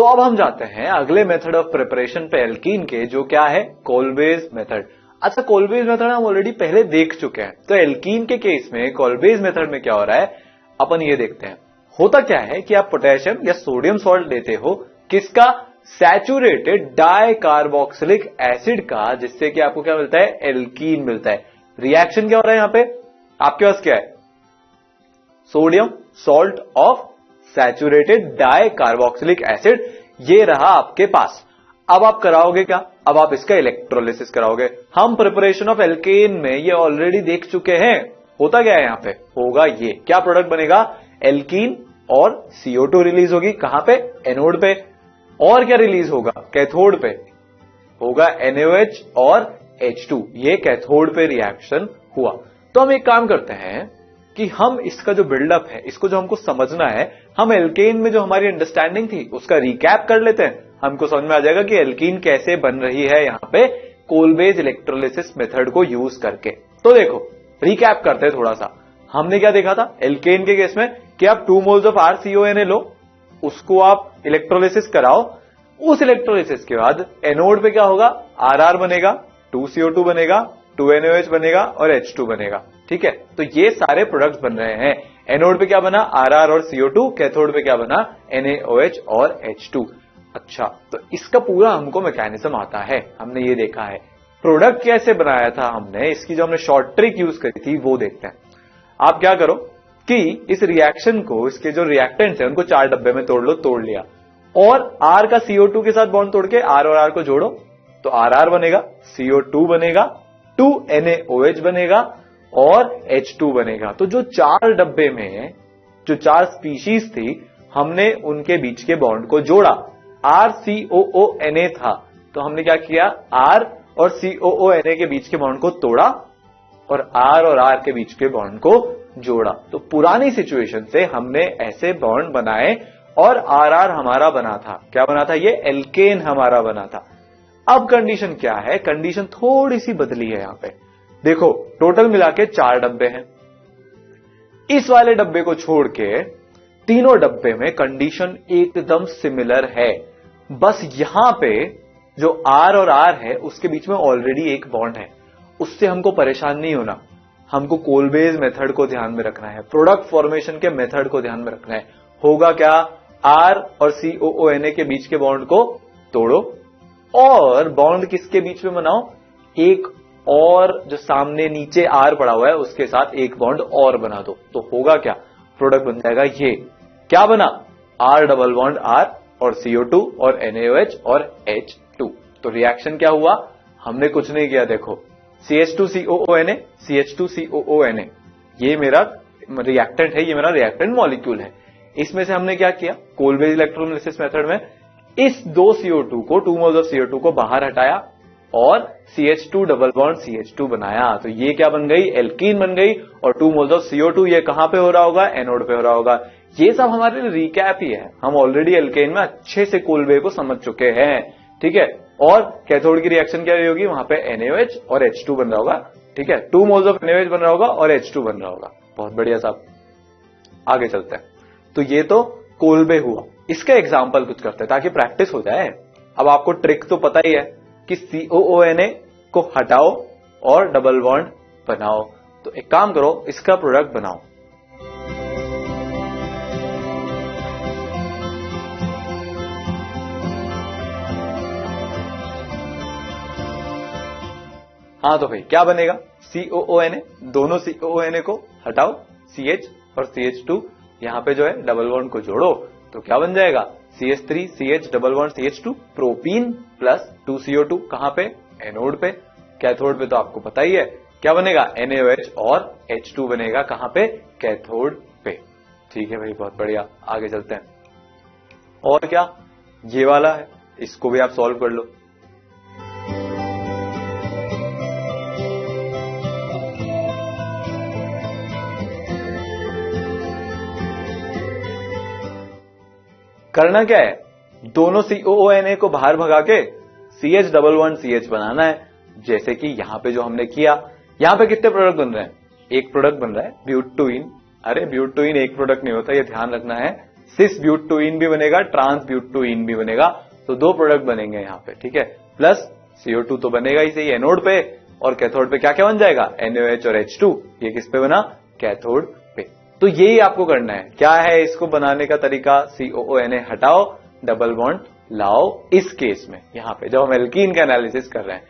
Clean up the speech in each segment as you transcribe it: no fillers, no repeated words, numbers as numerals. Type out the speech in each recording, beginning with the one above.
तो अब हम जाते हैं अगले मेथड ऑफ प्रिपरेशन पे एल्कीन के, जो क्या है, कोलबेज मेथड। अच्छा, कोलबेज मेथड हम ऑलरेडी पहले देख चुके हैं, तो एल्कीन के केस में कोलबेज मेथड में क्या हो रहा है अपन ये देखते हैं। होता क्या है कि आप पोटेशियम या सोडियम सॉल्ट लेते हो, किसका, सैचुरेटेड डाई कार्बोक्सिलिक एसिड का, जिससे कि आपको क्या मिलता है, एल्कीन मिलता है। रिएक्शन क्या हो रहा है यहां पे, आपके पास क्या है, sodium salt of saturated di carboxylic acid, ये रहा आपके पास। अब आप कराओगे क्या, अब आप इसका इलेक्ट्रोलिसिस कराओगे। हम प्रिपरेशन ऑफ एल्केन में ये ऑलरेडी देख चुके हैं। होता क्या है यहां पे, होगा ये, क्या प्रोडक्ट बनेगा, एल्कीन और CO2 रिलीज होगी, कहां पे, एनोड पे। और क्या रिलीज होगा, कैथोड पे होगा NaOH और H2, ये कैथोड पे रिएक्शन हुआ। तो हम एक काम करते हैं कि हम इसका जो बिल्डअप है, इसको जो हमको समझना है, हम एल्केन में जो हमारी अंडरस्टैंडिंग थी उसका रिकैप कर लेते हैं। हमको समझ में आ जाएगा कि एल्कीन कैसे बन रही है यहां पे कोलबेज इलेक्ट्रोलिसिस मेथड को यूज करके। तो देखो रिकैप करते हैं थोड़ा सा। हमने क्या देखा था एल्केन के केस में कि आप 2 मोल्स ऑफ RCONA लो, उसको आप इलेक्ट्रोलिसिस कराओ। उस इलेक्ट्रोलिसिस के बाद एनोड पे क्या होगा, RR बनेगा, 2CO2 बनेगा, 2NaOH बनेगा और H2 बनेगा। ठीक है, तो ये सारे प्रोडक्ट्स बन रहे हैं। एनोड पे क्या बना, RR और CO2, कैथोड पे क्या बना, NaOH और H2। अच्छा, तो इसका पूरा हमको मैकेनिज्म आता है, हमने ये देखा है। प्रोडक्ट कैसे बनाया था हमने, इसकी जो हमने शॉर्ट ट्रिक यूज करी थी वो देखते हैं। आप क्या करो कि इस रिएक्शन को, इसके जो रिएक्टेंट्स हैं उनको 4 डब्बे में तोड़ लो, तोड़ लिया, और R का CO2 के साथ बॉन्ड तोड़ के R और R को जोड़ो, तो RR बनेगा, CO2 बनेगा, 2NaOH बनेगा और H2 बनेगा। तो जो 4 डब्बे में जो 4 स्पीशीज थी, हमने उनके बीच के बॉन्ड को जोड़ा। RCOONA था, तो हमने क्या किया, R और COONA के बीच के बॉन्ड को तोड़ा और R के बीच के बॉन्ड को जोड़ा। तो पुरानी सिचुएशन से हमने ऐसे बॉन्ड बनाए और RR हमारा बना था, क्या बना था, ये एल्केन हमारा बना था। अब कंडीशन क्या है, कंडीशन थोड़ी सी बदली है यहां पे। देखो टोटल मिला के 4 डब्बे हैं, इस वाले डब्बे को छोड़ के तीनों डब्बे में कंडीशन एकदम सिमिलर है। बस यहां पे जो R और R है उसके बीच में ऑलरेडी एक बॉन्ड है, उससे हमको परेशान नहीं होना। हमको कोलबेज मेथड को ध्यान में रखना है, प्रोडक्ट फॉर्मेशन के मेथड को ध्यान में रखना है। होगा क्या, R और COONA के बीच के बॉन्ड को तोड़ो और बॉन्ड किसके बीच में बनाओ, एक और जो सामने नीचे R पड़ा हुआ है उसके साथ एक बॉन्ड और बना दो। तो होगा क्या, प्रोडक्ट बन जाएगा ये, क्या बना, R डबल बॉन्ड R और CO2 और NaOH और H2। तो रिएक्शन क्या हुआ, हमने कुछ नहीं किया, देखो CH2COONA CH2COONA, ये मेरा रिएक्टेंट है, ये मेरा रिएक्टेंट मॉलिक्यूल है। इसमें से हमने क्या किया, कोलबेज इलेक्ट्रोलिसिस मेथड में इस 2 CO2 को, 2 मोल्स ऑफ CO2 को बाहर हटाया और CH2 डबल बॉन्ड CH2 बनाया। तो ये क्या बन गई, एल्कीन बन गई। और 2 मोल्स ऑफ CO2 ये कहां पे हो रहा होगा, एनोड पे हो रहा होगा। ये सब हमारे लिए रिकैप ही है, हम ऑलरेडी एल्केन में अच्छे से कोलबे को समझ चुके हैं। ठीक है, और कैथोड की रिएक्शन क्या होगी, वहां पे NaOH और H2 बन रहा होगा। ठीक है, 2 मोल्स ऑफ NaOH बन रहा होगा और H2 बन रहा होगा। बहुत बढ़िया साहब, आगे चलते हैं। तो ये तो कोलबे हुआ, इसका एग्जाम्पल कुछ करते हैं ताकि प्रैक्टिस हो जाए। अब आपको ट्रिक तो पता ही है कि COONA को हटाओ और डबल बॉन्ड बनाओ। तो एक काम करो, इसका प्रोडक्ट बनाओ। हाँ तो भाई क्या बनेगा, COONA, दोनों COONA को हटाओ, CH और CH2, यहां पे जो है डबल बॉन्ड को जोड़ो, तो क्या बन जाएगा, CH3 CH double bond CH2, propene plus 2CO2, कहां पे, एनोड पे। कैथोड पे तो आपको पता ही है क्या बनेगा, NaOH और H2 बनेगा, कहां पे, कैथोड पे। ठीक है भाई, बहुत बढ़िया, आगे चलते हैं। और क्या, ये वाला है, इसको भी आप सॉल्व कर लो। करना क्या है, दोनों COONA को बाहर भगा के CH डबल बॉन्ड CH बनाना है, जैसे कि यहां पे जो हमने किया। यहां पे कितने प्रोडक्ट बन रहे हैं, एक प्रोडक्ट बन रहा है ब्यूटुइन। अरे ब्यूटुइन एक प्रोडक्ट नहीं होता, ये ध्यान रखना है, सिस ब्यूटोइन भी बनेगा, ट्रांस ब्यूटोइन भी बनेगा, तो दो प्रोडक्ट बनेंगे यहां पे, ठीक है। प्लस CO2 तो बनेगा ही सही एनोड पे, और कैथोड पे क्या क्या बन जाएगा, NaOH और H2, ये किस पे बना, कैथोड पे। तो यही आपको करना है। क्या है इसको बनाने का तरीका, COONA हटाओ, डबल बॉन्ड लाओ। इस केस में यहां पे जब हम एल्कीन का एनालिसिस कर रहे हैं,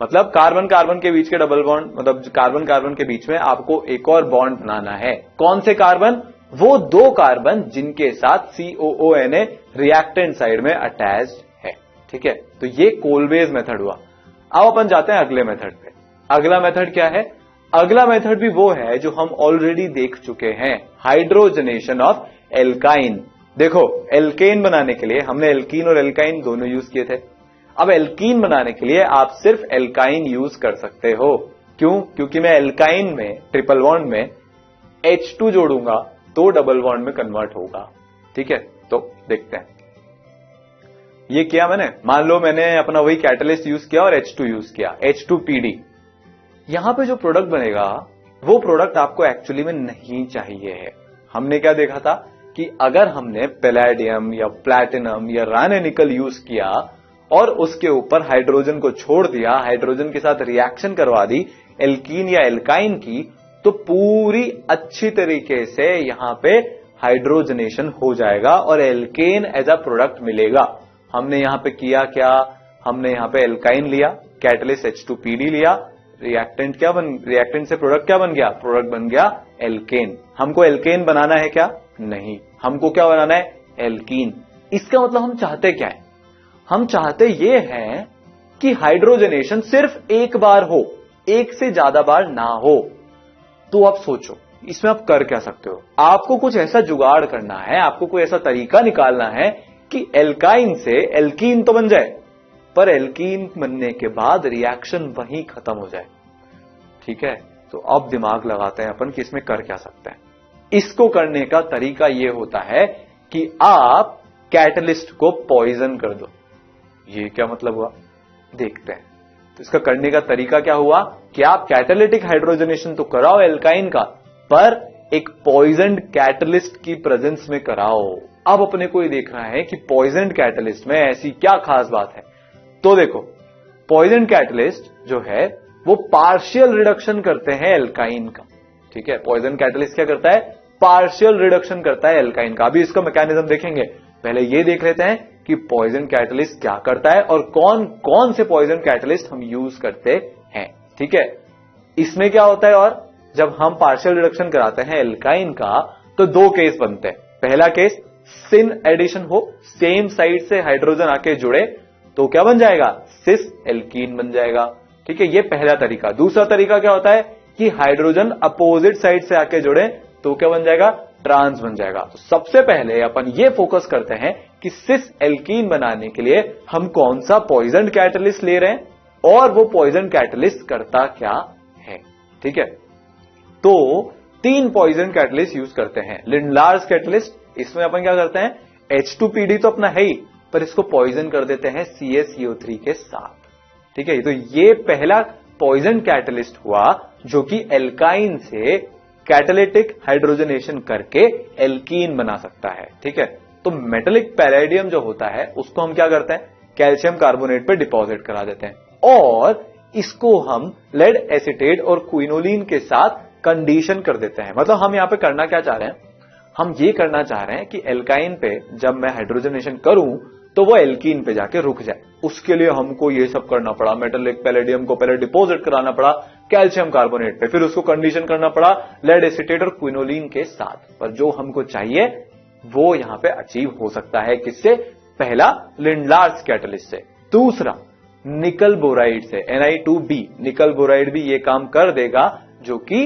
मतलब कार्बन कार्बन के बीच के डबल बॉन्ड, मतलब कार्बन कार्बन के बीच में आपको एक और बॉन्ड बनाना है। कौन से कार्बन, वो दो कार्बन जिनके साथ COONA रिएक्टेंट साइड में अटैच्ड है, ठीक है। तो ये कोलवेज मेथड हुआ। अब अपन जाते हैं अगले मेथड पे। अगला मेथड क्या है, अगला मेथड भी वो है जो हम ऑलरेडी देख चुके हैं, हाइड्रोजनेशन ऑफ एल्काइन। देखो एल्केन बनाने के लिए हमने एल्कीन और एल्काइन दोनों यूज किए थे। अब एल्कीन बनाने के लिए आप सिर्फ एल्काइन यूज कर सकते हो। क्यों, क्योंकि मैं एल्काइन में ट्रिपल बॉन्ड में H2 जोड़ूंगा तो डबल बॉन्ड में कन्वर्ट होगा, ठीक है। तो देखते हैं, ये किया मैंने, मान लो मैंने अपना वही कैटलिस्ट यूज किया और H2 यूज किया, H2PD। यहां पे जो प्रोडक्ट बनेगा वो प्रोडक्ट आपको एक्चुअली में नहीं चाहिए है। हमने क्या देखा था कि अगर हमने पैलेडियम या प्लैटिनम या राने निकल यूज किया और उसके ऊपर हाइड्रोजन को छोड़ दिया, हाइड्रोजन के साथ रिएक्शन करवा दी एल्कीन या एल्काइन की, तो पूरी अच्छी तरीके से यहां पे हाइड्रोजनेशन हो जाएगा और एल्केन एज अ प्रोडक्ट मिलेगा। हमने यहां पे किया क्या, हमने यहां पे एल्काइन लिया, कैटलिस्ट H2PD लिया, रिएक्टेंट क्या बन, रिएक्टेंट से प्रोडक्ट क्या बन गया, प्रोडक्ट बन गया एल्केन। हमको एल्केन बनाना है क्या, नहीं, हमको क्या बनाना है, एल्कीन। इसका मतलब हम चाहते क्या है, हम चाहते ये हैं कि हाइड्रोजनेशन सिर्फ एक बार हो, एक से ज्यादा बार ना हो। तो आप सोचो इसमें आप कर क्या सकते हो, आपको कुछ ऐसा जुगाड़ करना है, आपको कोई ऐसा तरीका निकालना है कि एल्काइन से एल्कीन तो बन जाए, पर एल्कीन बनने के बाद रिएक्शन वहीं खत्म हो जाए, ठीक है। तो अब दिमाग लगाते हैं अपन कि इसमें कर क्या सकते हैं। इसको करने का तरीका यह होता है कि आप कैटलिस्ट को पॉइजन कर दो। ये क्या मतलब हुआ, देखते हैं। तो इसका करने का तरीका क्या हुआ कि आप कैटालिटिक हाइड्रोजनेशन तो कराओ एल्काइन का, पर एक पॉइजन कैटलिस्ट की प्रेजेंस में कराओ। अब अपने को ये देखना है कि पॉइजन कैटलिस्ट में ऐसी क्या खास बात है। तो देखो पॉइजन कैटलिस्ट जो है वो पार्शियल रिडक्शन करते हैं एल्काइन का, ठीक है। पॉइजन कैटलिस्ट क्या करता है, पार्शियल रिडक्शन करता है एल्काइन का। अभी इसका मैकेनिज्म देखेंगे, पहले ये देख लेते हैं कि पॉइजन कैटलिस्ट क्या करता है और कौन कौन से पॉइजन कैटलिस्ट हम यूज करते हैं, ठीक है। इसमें क्या होता है, और जब हम पार्शियल रिडक्शन कराते हैं एल्काइन का तो दो केस बनते हैं। पहला केस सिन एडिशन हो, सेम साइड से हाइड्रोजन आके जुड़े तो क्या बन जाएगा, सिस एल्कीन बन जाएगा, ठीक है। ये पहला तरीका। दूसरा तरीका क्या होता है कि हाइड्रोजन अपोजिट साइड से आके जुड़े तो क्या बन जाएगा, ट्रांस बन जाएगा। तो सबसे पहले अपन ये फोकस करते हैं कि सिस एल्कीन बनाने के लिए हम कौन सा पॉइजन कैटलिस्ट ले रहे हैं और वो पॉइजन कैटलिस्ट करता क्या है, ठीक है। तो 3 पॉइजन कैटलिस्ट यूज करते हैं। लिंडलार्स कैटलिस्ट, इसमें अपन क्या करते हैं, H2PD तो अपना है ही, पर इसको पॉइजन कर देते हैं CaCO3 के साथ, ठीक है। तो ये पहला पॉइजन कैटलिस्ट हुआ जो कि एल्काइन से कैटालिटिक हाइड्रोजनेशन करके एल्कीन बना सकता है, ठीक है। तो मेटेलिक पैलेडियम जो होता है उसको हम क्या करते हैं, कैल्शियम कार्बोनेट पे डिपॉजिट करा देते हैं और इसको हम लेड एसीटेट और क्विनोलिन के साथ कंडीशन कर देते हैं। मतलब हम यहां पे करना क्या चाह रहे हैं, हम ये करना चाह रहे हैं कि एल्काइन पे जब मैं हाइड्रोजनेशन करूं तो वो एल्कीन पे जाके रुक जाए। उसके लिए हमको ये सब करना पड़ा, मेटेलिक पैलेडियम को पहले डिपॉजिट कराना पड़ा कैल्शियम कार्बोनेट पे, फिर उसको कंडीशन करना पड़ा लेड एसीटेट और क्विनोलिन के साथ। पर जो हमको चाहिए वो यहां पे अचीव हो सकता है किससे, पहला लिंडलार्स कैटलिस्ट से, दूसरा निकल बोराइड से Ni2B। निकल बोराइड भी ये काम कर देगा जो कि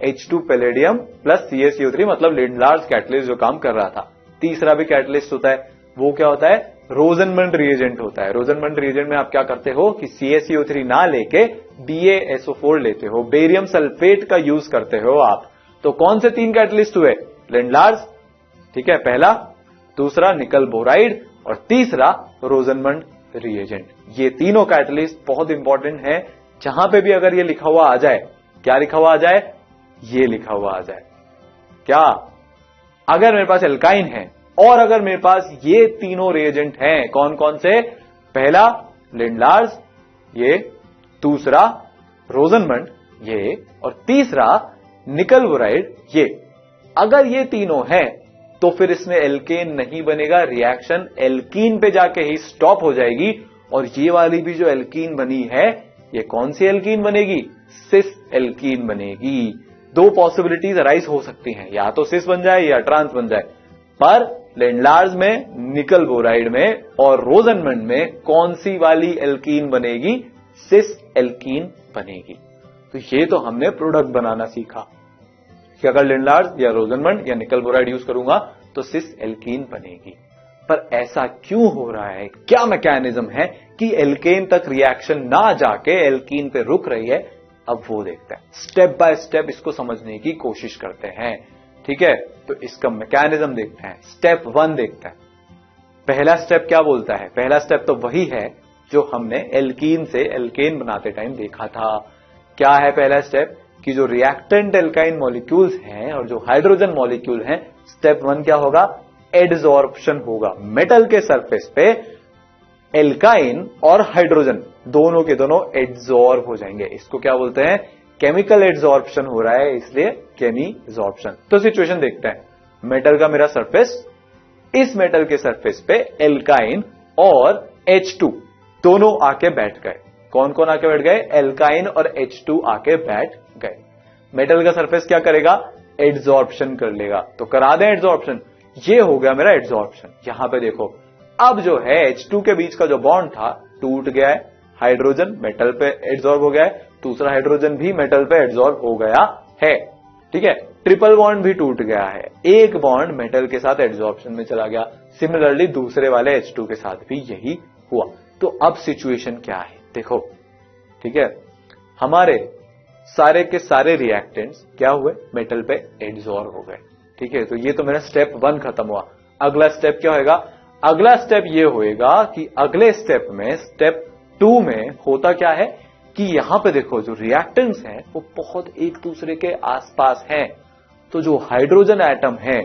H2 पैलेडियम प्लस CaCO3 मतलब लिंडलार्स कैटलिस्ट जो काम कर रहा था। तीसरा भी कैटलिस्ट होता है, वो क्या होता है, रोजनमंड रिएजेंट होता है। रोजनमंड रिएजेंट में आप क्या करते हो कि CaCO3 ना लेके BaSO4 लेते हो, बेरियम सल्फेट का यूज करते हो आप। तो कौन से 3 कैटलिस्ट हुए, लिंडलार्स, ठीक है, पहला, दूसरा निकल बोराइड और तीसरा रोजनमंड रिएजेंट। ये तीनों कैटलिस्ट बहुत इंपॉर्टेंट है। जहां पे भी अगर ये लिखा हुआ आ जाए, क्या लिखा हुआ आ जाए, ये लिखा हुआ आ जाए, क्या, अगर मेरे पास एल्काइन है और अगर मेरे पास ये तीनों रिएजेंट हैं, कौन कौन से? पहला लिंडलार्स, ये, दूसरा रोजनमंड, ये, और तीसरा निकल बोराइड, ये। अगर ये तीनों हैं तो फिर इसमें एल्केन नहीं बनेगा, रिएक्शन एल्कीन पे जाके ही स्टॉप हो जाएगी। और ये वाली भी जो एल्कीन बनी है, ये कौन सी एल्कीन बनेगी? सिस एल्कीन बनेगी। दो पॉसिबिलिटीज अराइज हो सकती हैं, या तो सिस बन जाए या ट्रांस बन जाए। पर लिंडलार्स में, निकल बोराइड में और रोजनमंड में कौन सी वाली एल्कीन बनेगी? सिस एल्कीन बनेगी। तो ये तो हमने प्रोडक्ट बनाना सीखा कि अगर लिंडलार्स या रोजनमंड या निकल बोराइड यूज करूंगा तो सिस एल्कीन बनेगी। पर ऐसा क्यों हो रहा है? क्या मैकेनिज्म है कि एल्केन तक रिएक्शन ना जाके एल्कीन पे रुक रही है? अब वो देखते हैं, स्टेप बाय स्टेप इसको समझने की कोशिश करते हैं। ठीक है, तो इसका मैकेनिज्म देखते हैं। स्टेप 1 देखते हैं। पहला स्टेप क्या बोलता है? पहला स्टेप तो वही है जो हमने एल्कीन से एल्केन बनाते टाइम देखा था। क्या है पहला स्टेप? कि जो रिएक्टेंट एल्काइन मॉलिक्यूल्स हैं और जो हाइड्रोजन मॉलिक्यूल हैं, स्टेप 1 क्या होगा? एडसॉर्प्शन होगा। मेटल के सरफेस पे एल्काइन और हाइड्रोजन दोनों के दोनों एडसॉर्ब हो जाएंगे। इसको क्या बोलते हैं? केमिकल एडसॉर्प्शन हो रहा है, इसलिए केमीजॉर्प्शन। तो सिचुएशन देखते हैं। मेटल का मेरा सरफेस, इस मेटल के सरफेस पे एल्काइन और H2 दोनों आके बैठ गए। कौन कौन आके बैठ गए? एल्काइन और H2 आके बैठ गए। मेटल का सरफेस क्या करेगा? एडसॉर्प्शन कर लेगा। तो करा दें एडसॉर्प्शन। ये हो गया मेरा एडसॉर्प्शन। यहां पे देखो, अब जो है H2 के बीच का जो बॉन्ड था टूट गया है। हाइड्रोजन मेटल पे एडसॉर्ब हो गया है, दूसरा हाइड्रोजन भी मेटल पे एडसॉर्ब हो गया है। ठीक है, ट्रिपल बॉन्ड भी टूट गया है। एक बॉन्ड मेटल के साथ एडसॉर्प्शन में चला गया। सिमिलरली दूसरे वाले H2 के साथ भी यही हुआ। तो अब सिचुएशन क्या है देखो। ठीक है, हमारे सारे के सारे रिएक्टेंट्स क्या हुए? मेटल पे एडसॉर्ब हो गए। ठीक है, तो ये तो मेरा स्टेप 1 खत्म हुआ। अगला स्टेप क्या होगा? अगला स्टेप ये होएगा कि अगले स्टेप में, स्टेप 2 में होता क्या है कि यहां पे देखो जो रिएक्टेंट्स हैं वो बहुत एक दूसरे के आसपास हैं। तो जो हाइड्रोजन एटम है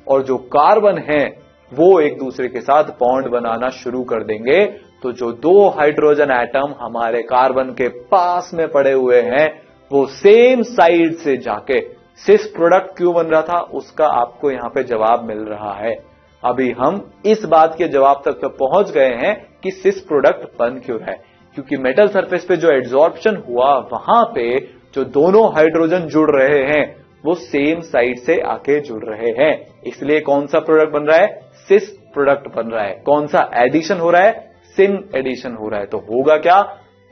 और जो कार्बन है वो एक दूसरे के साथ बॉन्ड बनाना शुरू कर देंगे। तो जो दो हाइड्रोजन एटम हमारे कार्बन के पास में पड़े हुए हैं वो सेम साइड से जाके सिस प्रोडक्ट क्यों बन रहा था, उसका आपको यहां पे जवाब मिल रहा है। अभी हम इस बात के जवाब तक तो पहुंच गए हैं कि सिस प्रोडक्ट बन क्यों रहा है। क्योंकि मेटल सरफेस पे जो एडसॉर्प्शन हुआ वहां पे जो दोनों हाइड्रोजन जुड़ रहे हैं वो सेम साइड से आके जुड़ रहे हैं। इसलिए कौन सा प्रोडक्ट बन रहा है? सिस प्रोडक्ट बन रहा है। कौन सा एडिशन हो रहा है? सिन एडिशन हो रहा है। तो होगा क्या?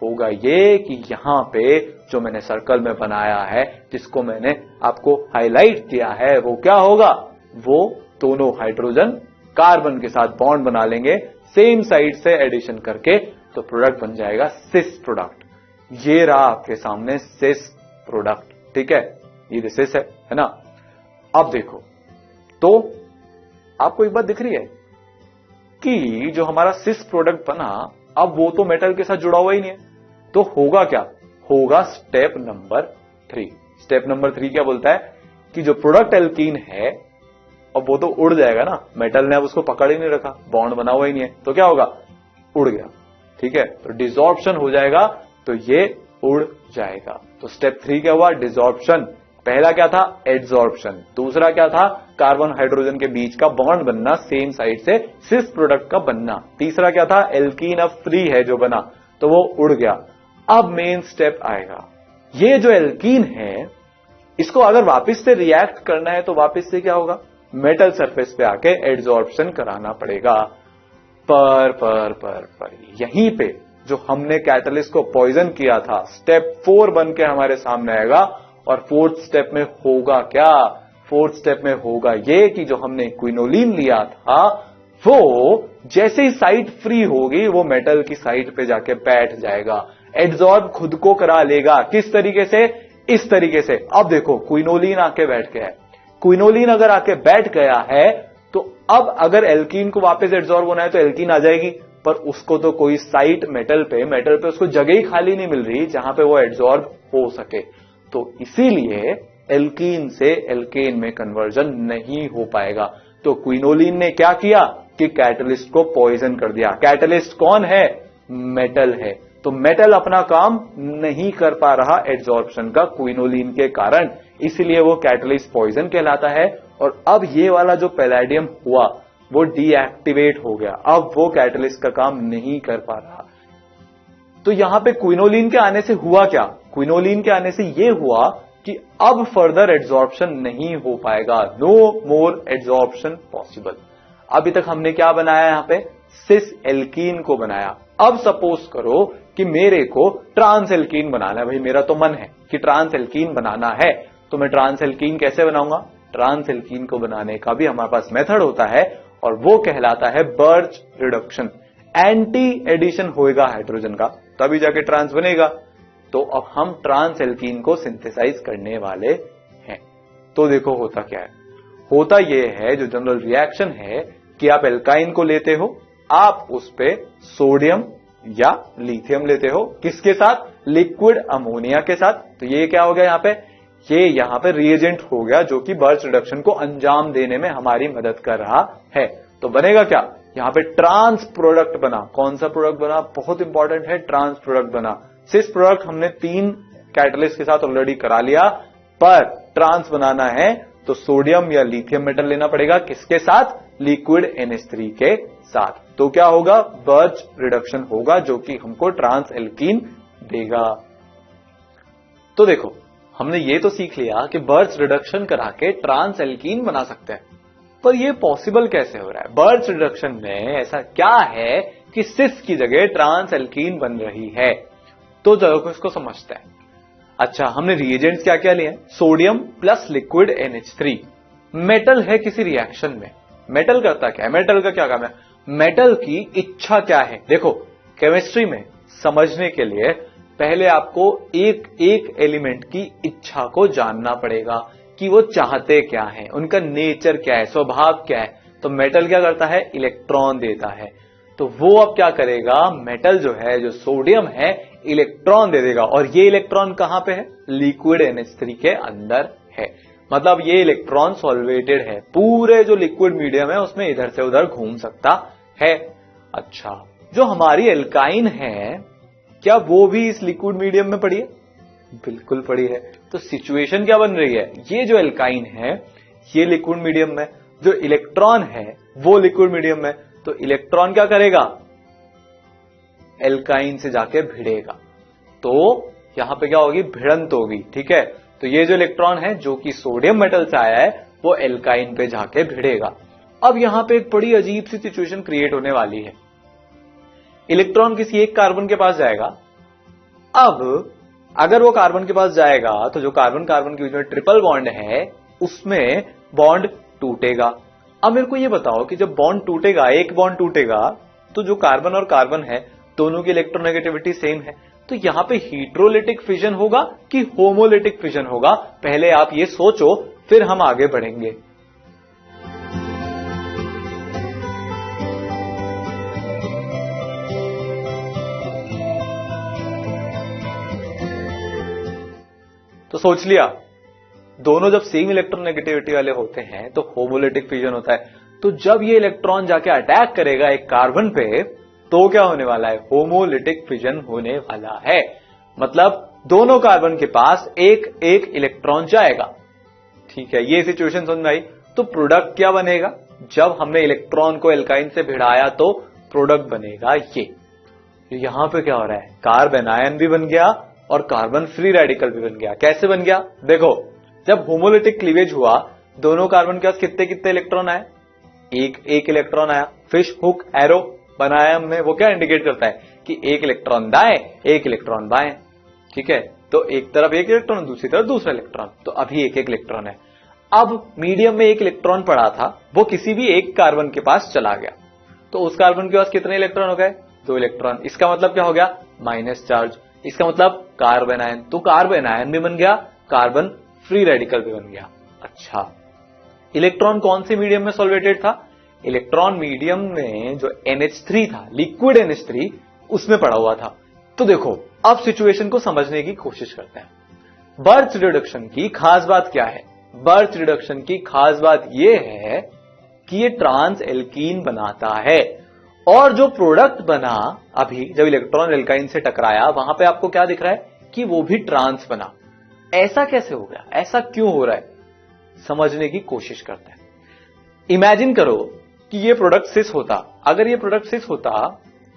होगा ये कि यहां पे जो मैंने सर्कल में बनाया है, जिसको मैंने आपको हाईलाइट किया है, वो क्या होगा? वो दोनों हाइड्रोजन कार्बन के साथ बॉन्ड बना लेंगे सेम साइड से एडिशन करके, तो प्रोडक्ट बन जाएगा सिस प्रोडक्ट। ये रहा आपके सामने सिस प्रोडक्ट। ठीक है, ये सिस है ना। अब देखो, तो आपको एक बात दिख रही है कि जो हमारा सिस प्रोडक्ट बना, अब वो तो मेटल के साथ जुड़ा हुआ ही नहीं है। तो होगा क्या? होगा स्टेप नंबर 3। स्टेप नंबर 3 क्या बोलता है कि जो प्रोडक्ट एल्कीन है अब वो तो उड़ जाएगा ना, मेटल ने अब उसको पकड़ ही नहीं रखा, बॉन्ड बना हुआ ही नहीं है, तो क्या होगा? उड़ गया। ठीक है, तो डिसॉर्प्शन हो जाएगा, तो ये उड़ जाएगा। तो स्टेप 3 क्या हुआ? डिसॉर्प्शन। पहला क्या था? एडसॉर्प्शन। दूसरा क्या था? कार्बन हाइड्रोजन के बीच का बॉन्ड बनना सेम साइड से, सिस प्रोडक्ट का बनना। तीसरा क्या था? एल्कीन अब फ्री है जो बना, तो वो उड़ गया। अब मेन स्टेप आएगा। ये जो एल्कीन है इसको अगर वापस से रिएक्ट करना है तो वापस से क्या होगा? मेटल सरफेस पे आके एडसॉर्प्शन कराना पड़ेगा। पर यहीं पे जो हमने कैटलिस्ट को पॉइजन किया था, स्टेप 4 बन के हमारे सामने आएगा। और 4th स्टेप में होगा क्या? 4th स्टेप में होगा ये कि जो हमने क्विनोलिन लिया था वो जैसे ही साइड फ्री होगी वो मेटल की साइड पे जाके बैठ जाएगा, एडसॉर्ब खुद को करा लेगा। किस तरीके से? इस तरीके से। अब देखो, क्विनोलिन आके बैठ गया है। क्विनोलिन अगर आके बैठ गया है तो अब अगर एल्कीन को वापस एडसॉर्ब होना है तो एल्कीन आ जाएगी, पर उसको तो कोई साइट मेटल पे उसको जगह ही खाली नहीं मिल रही जहां पे वो एडसॉर्ब हो सके। तो इसीलिए एल्कीन से एल्केन में कन्वर्जन नहीं हो पाएगा। तो क्विनोलिन ने क्या किया कि कैटलिस्ट को पॉइजन कर दिया। कैटलिस्ट कौन है? मेटल है। तो मेटल अपना काम नहीं कर पा रहा एड्सॉर्प्शन का क्विनोलिन के कारण, इसलिए वो कैटलिस्ट पॉइजन कहलाता है। और अब ये वाला जो पैलेडियम हुआ वो डीएक्टिवेट हो गया, अब वो कैटलिस्ट का काम नहीं कर पा रहा। तो यहां पे क्विनोलिन के आने से हुआ क्या? क्विनोलिन के आने से ये हुआ कि अब फर्दर एड्सॉर्प्शन नहीं हो पाएगा, नो मोर एड्सॉर्प्शन पॉसिबल। अभी तक हमने क्या बनाया यहां पे? सिस एल्कीन को बनाया। अब सपोज करो कि मेरे को ट्रांस एल्कीन बनाना है। भाई मेरा तो मन है कि ट्रांस एल्कीन बनाना है, तो मैं ट्रांस एल्कीन कैसे बनाऊंगा? ट्रांस एल्कीन को बनाने का भी हमारे पास मेथड होता है और वो कहलाता है बर्च रिडक्शन। एंटी एडिशन होएगा हाइड्रोजन का, तभी जाके ट्रांस बनेगा। तो अब हम ट्रांस एल्कीन को सिंथेसाइज करने वाले हैं। तो देखो होता क्या है, होता यह है जो जनरल रिएक्शन है कि आप एल्काइन को लेते हो, आप उस पे सोडियम या लिथियम लेते हो, किसके साथ? लिक्विड अमोनिया के साथ। तो ये क्या हो गया यहां पे? ये यहां पे रिएजेंट हो गया जो कि बर्च रिडक्शन को अंजाम देने में हमारी मदद कर रहा है। तो बनेगा क्या? यहां पे ट्रांस प्रोडक्ट बना। कौन सा प्रोडक्ट बना? बहुत इंपॉर्टेंट है, ट्रांस प्रोडक्ट बना। सिस प्रोडक्ट हमने 3 कैटलिस्ट के साथ ऑलरेडी करा लिया, पर ट्रांस बनाना है तो सोडियम या लिथियम मेटल लेना पड़ेगा, किसके साथ? लिक्विड NH3 के साथ। तो क्या होगा? बर्च रिडक्शन होगा जो कि हमको ट्रांस एल्कीन देगा। तो देखो हमने ये तो सीख लिया कि बर्च रिडक्शन करा के ट्रांस एल्कीन बना सकते हैं, पर ये पॉसिबल कैसे हो रहा है? बर्च रिडक्शन में ऐसा क्या है कि सिस की जगह ट्रांस एल्कीन बन रही है? तो चलो इसको समझते हैं। अच्छा, हमने रिएजेंट्स क्या क्या लिए? Sodium plus liquid NH3। Metal है किसी रिएक्शन में, मेटल करता क्या है? मेटल का क्या काम है? मेटल की इच्छा क्या है? देखो केमिस्ट्री में समझने के लिए पहले आपको एक एक एलिमेंट की इच्छा को जानना पड़ेगा कि वो चाहते क्या है, उनका नेचर क्या है, स्वभाव क्या है। तो मेटल क्या करता है? इलेक्ट्रॉन देता है। तो वो अब क्या करेगा? मेटल जो है, जो सोडियम है, इलेक्ट्रॉन दे देगा। और ये इलेक्ट्रॉन कहां पे है? लिक्विड NH3 के अंदर है। मतलब ये इलेक्ट्रॉन सॉल्वेटेड है, पूरे जो लिक्विड मीडियम है उसमें इधर से उधर घूम सकता है। अच्छा, जो हमारी एल्काइन है क्या वो भी इस लिक्विड मीडियम में पड़ी है? बिल्कुल पड़ी है। तो सिचुएशन क्या बन रही है? ये जो एल्काइन है ये लिक्विड मीडियम में, जो इलेक्ट्रॉन है वो लिक्विड मीडियम में। तो इलेक्ट्रॉन क्या करेगा? एल्काइन से जाके भिड़ेगा। तो यहां पे क्या होगी? भिड़ंत होगी। ठीक है, तो ये जो इलेक्ट्रॉन है जो कि सोडियम मेटल से आया है वो एल्काइन पे जाके भिड़ेगा। अब यहां पे एक बड़ी अजीब सी सिचुएशन क्रिएट होने वाली है। इलेक्ट्रॉन किसी एक कार्बन के पास जाएगा। अब अगर वो कार्बन के पास जाएगा तो जो कार्बन कार्बन के बीच में ट्रिपल बॉन्ड है उसमें बॉन्ड टूटेगा। अब मेरे को ये बताओ कि जब बॉन्ड टूटेगा, एक बॉन्ड टूटेगा, तो जो कार्बन और कार्बन है दोनों की इलेक्ट्रोनेगेटिविटी सेम है। तो यहां पे हीट्रोलिटिक फिजन होगा कि होमोलिटिक फिजन होगा? पहले आप ये सोचो, फिर हम आगे बढ़ेंगे। तो सोच लिया, दोनों जब सेम इलेक्ट्रोनेगेटिविटी वाले होते हैं तो होमोलिटिक फिजन होता है। तो जब ये इलेक्ट्रॉन जाके अटैक करेगा एक कार्बन पे तो क्या होने वाला है? होमोलिटिक फिजन होने वाला है। मतलब दोनों कार्बन के पास एक एक इलेक्ट्रॉन जाएगा। ठीक है, ये सिचुएशन समझ में आई। तो प्रोडक्ट क्या बनेगा? जब हमने इलेक्ट्रॉन को एल्काइन से भिड़ाया तो प्रोडक्ट बनेगा ये। यहां पे क्या हो रहा है? कार्बन आयन भी बन गया और कार्बन फ्री रेडिकल भी बन गया। कैसे बन गया? देखो, जब होमोलिटिक क्लीवेज हुआ दोनों कार्बन के पास कितने कितने इलेक्ट्रॉन आए? एक एक इलेक्ट्रॉन आया। फिश हुक एरो बनाया हमने, वो क्या इंडिकेट करता है कि एक इलेक्ट्रॉन दाएं एक इलेक्ट्रॉन बाएं। ठीक है, तो एक तरफ एक इलेक्ट्रॉन, दूसरी तरफ दूसरा इलेक्ट्रॉन, तो अभी एक एक इलेक्ट्रॉन है। अब मीडियम में एक इलेक्ट्रॉन पड़ा था, वो किसी भी एक कार्बन के पास चला गया, तो उस कार्बन के पास कितने इलेक्ट्रॉन हो गए? 2 इलेक्ट्रॉन। इसका मतलब क्या हो गया? Minus charge. इसका मतलब कार्बन आयन। तो कार्बन आयन भी बन गया, कार्बन फ्री रेडिकल भी बन गया। अच्छा, इलेक्ट्रॉन कौन से मीडियम में सॉल्वेटेड था? इलेक्ट्रॉन मीडियम में जो NH3 था, लिक्विड NH3, उसमें पड़ा हुआ था। तो देखो अब सिचुएशन को समझने की कोशिश करते हैं। बर्च रिडक्शन की खास बात क्या है? बर्च रिडक्शन की खास बात यह है कि ये ट्रांस एल्कीन बनाता है, और जो प्रोडक्ट बना अभी जब इलेक्ट्रॉन एल्काइन से टकराया वहां पे आपको क्या दिख रहा है कि वो भी ट्रांस बना। ऐसा कैसे हो गया, ऐसा क्यों हो रहा है, समझने की कोशिश करते हैं। इमेजिन करो कि ये प्रोडक्ट सिस होता, अगर ये प्रोडक्ट सिस होता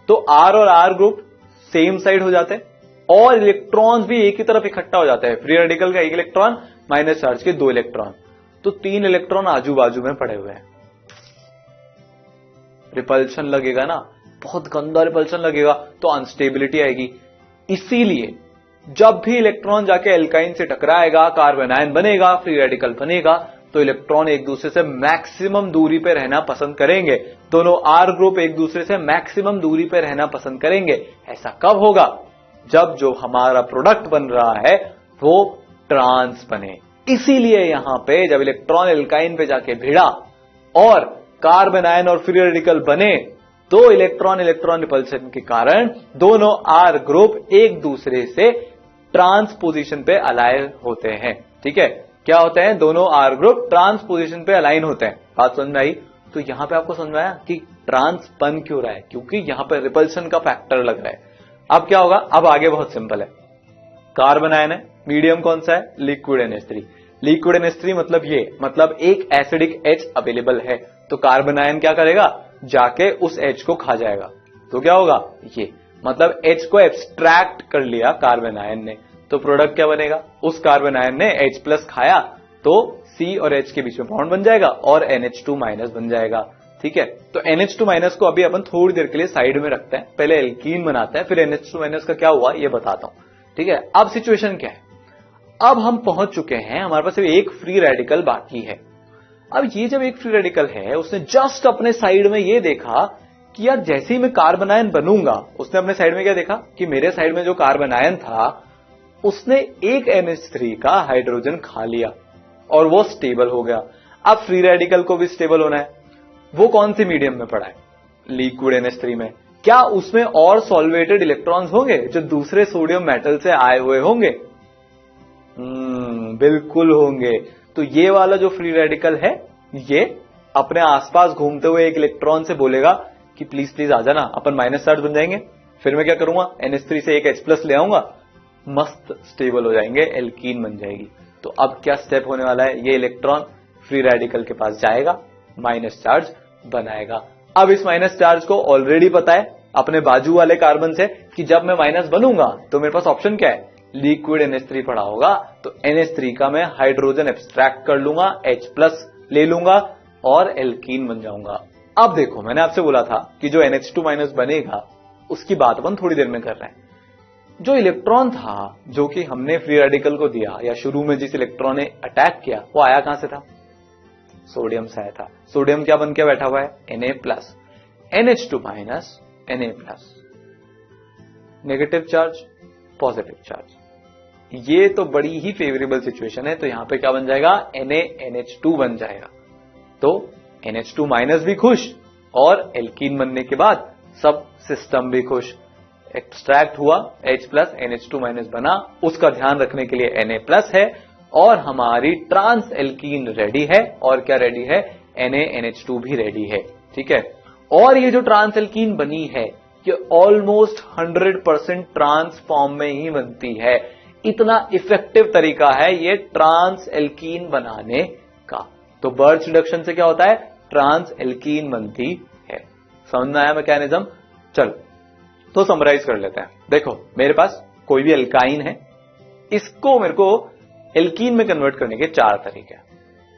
तो आर और आर ग्रुप सेम साइड हो जाते और इलेक्ट्रॉन्स भी एक ही तरफ इकट्ठा हो जाते हैं। फ्री रेडिकल का एक इलेक्ट्रॉन माइनस चार्ज के 2 इलेक्ट्रॉन, तो 3 इलेक्ट्रॉन आजू बाजू में पड़े हुए हैं। रिपल्शन लगेगा ना, बहुत गंदा रिपल्शन लगेगा, तो अनस्टेबिलिटी आएगी। इसीलिए जब भी इलेक्ट्रॉन जाके एल्काइन से टकराएगा, कार्बन आयन बनेगा, फ्री रेडिकल बनेगा, तो इलेक्ट्रॉन एक दूसरे से मैक्सिमम दूरी पे रहना पसंद करेंगे। दोनों आर ग्रुप एक दूसरे से मैक्सिमम दूरी पे रहना पसंद करेंगे। ऐसा कब होगा, जब जो हमारा प्रोडक्ट बन रहा है वो ट्रांस बने। इसीलिए यहां पे जब इलेक्ट्रॉन एल्काइन पे जाके भिड़ा और कार्बन आयन और फ्री रेडिकल बने, तो इलेक्ट्रॉन इलेक्ट्रॉन रिपल्शन के कारण दोनों आर ग्रुप एक दूसरे से ट्रांस पोजीशन पे अलाइन होते हैं। ठीक है, क्या होते हैं, दोनों आर ग्रुप ट्रांस पोजीशन पे अलाइन होते हैं। बात समझ में आई? तो यहां पे आपको समझ में आया कि ट्रांस बन क्यों रहा है, क्योंकि यहां पर रिपल्शन का फैक्टर लग रहा है। अब क्या होगा, अब आगे बहुत सिंपल है। कार्बन आयन है, मीडियम कौन सा है, लिक्विड NH3। लिक्विड NH3 मतलब ये, मतलब एक एसिडिक H अवेलेबल है, तो कार्बन आयन क्या करेगा, जाके उस H को खा जाएगा। तो क्या होगा, ये मतलब H को एब्स्ट्रैक्ट कर लिया कार्बन आयन ने, तो प्रोडक्ट क्या बनेगा, उस कार्बन आयन ने H+ खाया तो C और H के बीच में बॉन्ड बन जाएगा और NH2- बन जाएगा। ठीक है, तो NH2- को अभी अपन थोड़ी देर के लिए साइड में रखते हैं, पहले एल्कीन बनाते हैं, फिर NH2- का क्या हुआ ये बताता हूं। ठीक है, अब सिचुएशन क्या है, अब हम पहुंच चुके हैं, हमारे पास एक फ्री रेडिकल बाकी है। अब ये जब एक फ्री रेडिकल है, उसने जस्ट अपने साइड में ये देखा कि यार जैसे ही मैं कार्बन आयन बनूंगा, उसने अपने साइड में क्या देखा कि मेरे साइड में जो कार्बन आयन था उसने एक NH3 का हाइड्रोजन खा लिया और वो स्टेबल हो गया। अब फ्री रेडिकल को भी स्टेबल होना है, वो कौन सी मीडियम में पड़ा है, लिक्विड NH3 में। क्या उसमें और सॉल्वेटेड इलेक्ट्रॉन्स होंगे जो दूसरे सोडियम मेटल से आए हुए होंगे? बिल्कुल होंगे। तो ये वाला जो फ्री रेडिकल है, ये अपने आसपास घूमते हुए एक इलेक्ट्रॉन से बोलेगा कि प्लीज प्लीज आ जाना, अपन माइनस चार्ज बन जाएंगे। फिर मैं क्या करूंगा, NH3 से एक H+ ले आऊंगा, मस्त स्टेबल हो जाएंगे, एल्कीन बन जाएगी। तो अब क्या स्टेप होने वाला है, ये इलेक्ट्रॉन फ्री रेडिकल के पास जाएगा, माइनस चार्ज बनाएगा। अब इस माइनस चार्ज को ऑलरेडी पता है अपने बाजू वाले कार्बन से कि जब मैं माइनस बनूंगा तो मेरे पास ऑप्शन क्या है, लिक्विड NH3 पड़ा होगा, तो NH3 का मैं हाइड्रोजन एब्स्ट्रैक्ट कर लूंगा, H+ ले लूंगा और एल्कीन बन जाऊंगा। अब देखो, मैंने आपसे बोला था कि जो NH2- बनेगा उसकी बात अपन थोड़ी देर में कर रहे हैं। जो इलेक्ट्रॉन था जो कि हमने फ्री रेडिकल को दिया, या शुरू में जिस इलेक्ट्रॉन ने अटैक किया, वो आया कहां से था, सोडियम से आया था। सोडियम क्या बन के बैठा हुआ है, Na+, NH2- Na+, negative charge positive charge. ये तो बड़ी ही फेवरेबल सिचुएशन है, तो यहां पे क्या बन जाएगा, NaNH2 बन जाएगा। तो NH2- भी खुश और एल्कीन बनने के बाद सब सिस्टम भी खुश। एक्सट्रैक्ट हुआ H+ NH2- बना, उसका ध्यान रखने के लिए Na+ है और हमारी ट्रांस एल्कीन रेडी है। और क्या रेडी है, NaNH2 भी रेडी है। ठीक है, और ये जो ट्रांस एल्कीन बनी है ये ऑलमोस्ट 100% ट्रांस फॉर्म में ही बनती है। इतना इफेक्टिव तरीका है ये ट्रांस एल्कीन बनाने का। तो बर्च रिडक्शन से क्या होता है, ट्रांस एल्कीन बनती है। समझ में आया मैकेनिज्म? चलो तो समराइज कर लेते हैं। देखो, मेरे पास कोई भी एल्काइन है, इसको मेरे को एल्कीन में कन्वर्ट करने के 4 तरीके हैं।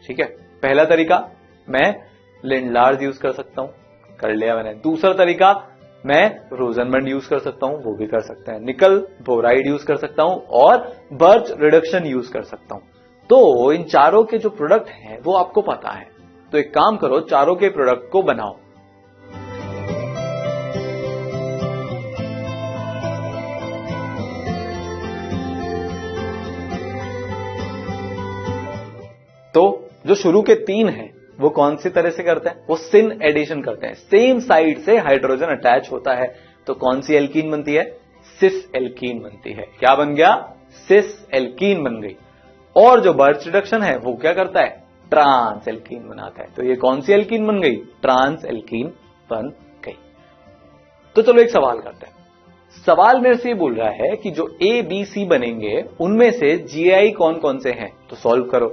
ठीक है, पहला तरीका मैं लिंडलार्स यूज कर सकता हूं, कर लिया मैंने। दूसरा तरीका मैं रोजनबर्ग यूज कर सकता हूं, वो भी कर सकते हैं। निकल बोराइड यूज कर सकता हूं और बर्च रिडक्शन यूज कर सकता हूं। तो इन चारों के जो प्रोडक्ट हैं वो आपको पता है, तो एक काम करो, चारों के प्रोडक्ट को बनाओ। तो जो शुरू के 3 हैं वो कौन सी तरह से करते हैं, वो सिन एडिशन करते हैं, सेम साइड से हाइड्रोजन अटैच होता है। तो कौन सी एल्कीन बनती है, सिस एल्कीन बनती है। क्या बन गया, सिस एल्कीन बन गई। और जो बर्च रिडक्शन है वो क्या करता है, ट्रांस एल्कीन बनाता है। तो ये कौन सी एल्कीन बन गई? ट्रांस एल्कीन बन गई। तो चलो एक सवाल करते हैं। सवाल मेरे से ये बोल रहा है कि जो ए बी सी बनेंगे उनमें से जीआई कौन कौन से हैं, तो सॉल्व करो।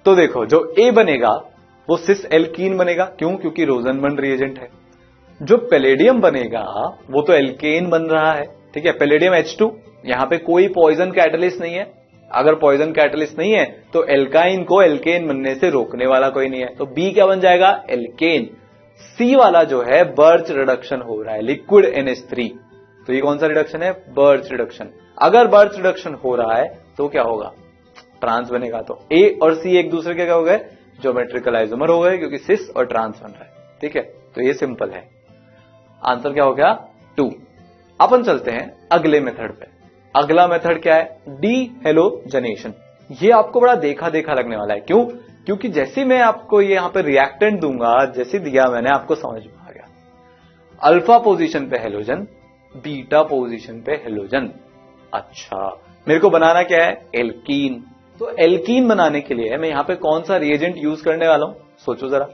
तो देखो जो ए बनेगा वो सिस एल्कीन बनेगा। क्यों? क्योंकि रोजनबर्ग रिएजेंट है। जो पैलेडियम बनेगा वो तो एल्केन बन रहा है, ठीक है, पैलेडियम H2। यहां पे कोई पॉइजन कैटलिस्ट नहीं है। अगर पॉइजन कैटलिस्ट नहीं है तो एल्काइन को एल्केन बनने से रोकने वाला कोई नहीं है। तो बी क्या बन जाएगा? एल्केन। सी वाला जो है बर्च रिडक्शन हो रहा है, लिक्विड NH3। तो ये कौन सा रिडक्शन है? Birch reduction. अगर बर्च रिडक्शन हो रहा है तो क्या होगा? ट्रांस बनेगा। तो ए और सी एक दूसरे के क्या हो गए? ज्योमेट्रिकल आइसोमर हो गए, क्योंकि सिस और ट्रांस बन रहा है। ठीक है, तो ये सिंपल है। आंसर क्या हो गया? 2। अपन चलते हैं अगले मेथड पे। अगला मेथड क्या है? D halogenation. ये आपको बड़ा देखा देखा लगने वाला है। क्यों? क्योंकि जैसे मैं आपको ये यहां पे रिएक्टेंट दूंगा, जैसे दिया मैंने, आपको समझ में आ गया। अल्फा पोजीशन पे हेलोजन, बीटा पोजीशन पे हेलोजन। अच्छा, मेरे को बनाना क्या है? एल्कीन। तो एल्कीन बनाने के लिए मैं यहां पे कौन सा रिएजेंट यूज करने वाला हूं? सोचो जरा।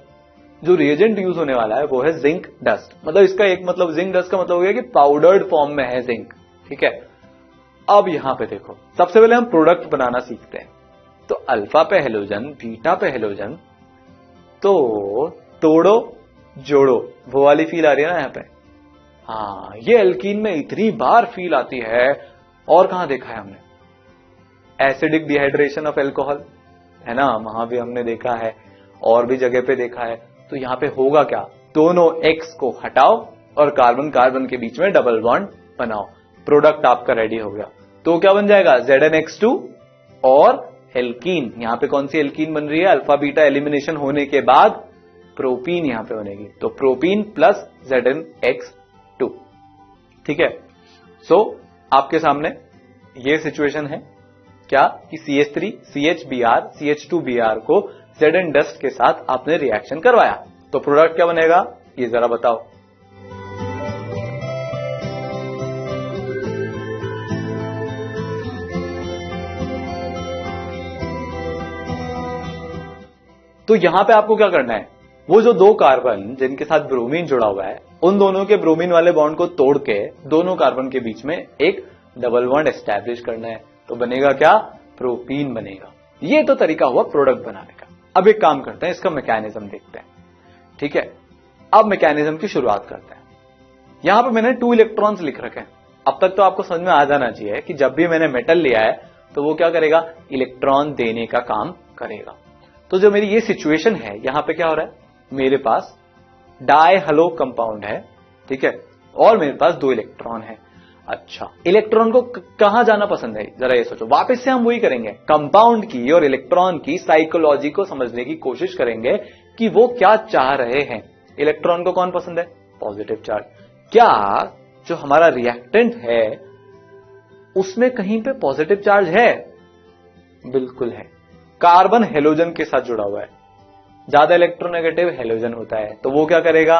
जो रिएजेंट यूज होने वाला है वो है जिंक डस्ट। मतलब इसका एक मतलब जिंक डस्ट का मतलब हो गया कि पाउडर्ड फॉर्म में है जिंक। ठीक है, अब यहां पे देखो, सबसे पहले हम प्रोडक्ट बनाना सीखते हैं। तो अल्फा पे हेलोजन, बीटा पे हेलोजन, तो तोड़ो जोड़ो, वो वाली फील आ रही है ना यहां पे। हाँ, ये एल्कीन में इतनी बार फील आती है, और कहां देखा है हमने? एसिडिक डिहाइड्रेशन ऑफ एल्कोहल, है ना, वहां भी हमने देखा है, और भी जगह पे देखा है। तो यहां पे होगा क्या? दोनों X को हटाओ और कार्बन कार्बन के बीच में डबल बॉन्ड बनाओ, प्रोडक्ट आपका रेडी हो गया। तो क्या बन जाएगा? ZnX2 और एल्कीन। यहां पे कौन सी एल्कीन बन रही है? अल्फा बीटा एलिमिनेशन होने के बाद प्रोपीन यहां पे बनेगी। तो प्रोपीन प्लस ZnX2। ठीक है, सो आपके सामने ये सिचुएशन है क्या कि CH3 CHBr CH2Br को Zn डस्ट के साथ आपने रिएक्शन करवाया, तो प्रोडक्ट क्या बनेगा? ये जरा बताओ। तो यहां पे आपको क्या करना है? वो जो दो कार्बन जिनके साथ ब्रोमीन जुड़ा हुआ है, उन दोनों के ब्रोमीन वाले बॉन्ड को तोड़ के दोनों कार्बन के बीच में एक डबल बॉन्ड एस्टैब्लिश करना है। तो बनेगा क्या? प्रोपीन बनेगा। ये तो तरीका हुआ प्रोडक्ट बनाने का। अब एक काम करते हैं, इसका मैकेनिज्म देखते हैं। ठीक है, अब मैकेनिज्म की शुरुआत करते हैं। यहां पे मैंने 2 इलेक्ट्रॉन्स लिख रखे हैं। अब तक तो आपको समझ में आ जाना चाहिए कि जब भी मैंने मेटल लिया है तो वो क्या करेगा? इलेक्ट्रॉन देने का काम करेगा। तो जो मेरी ये सिचुएशन है, यहां पे क्या हो रहा है? मेरे पास डाई हलो कंपाउंड है, ठीक है, और मेरे पास 2 इलेक्ट्रॉन है। अच्छा, इलेक्ट्रॉन को कहां जाना पसंद है? जरा ये सोचो। वापस से हम वही करेंगे, कंपाउंड की और इलेक्ट्रॉन की साइकोलॉजी को समझने की कोशिश करेंगे कि वो क्या चाह रहे हैं। इलेक्ट्रॉन को कौन पसंद है? Positive charge. क्या जो हमारा रिएक्टेंट है उसमें कहीं पे पॉजिटिव चार्ज है? बिल्कुल है। कार्बन हेलोजन के साथ जुड़ा हुआ है, ज्यादा इलेक्ट्रोनेगेटिव हेलोजन होता है, तो वो क्या करेगा?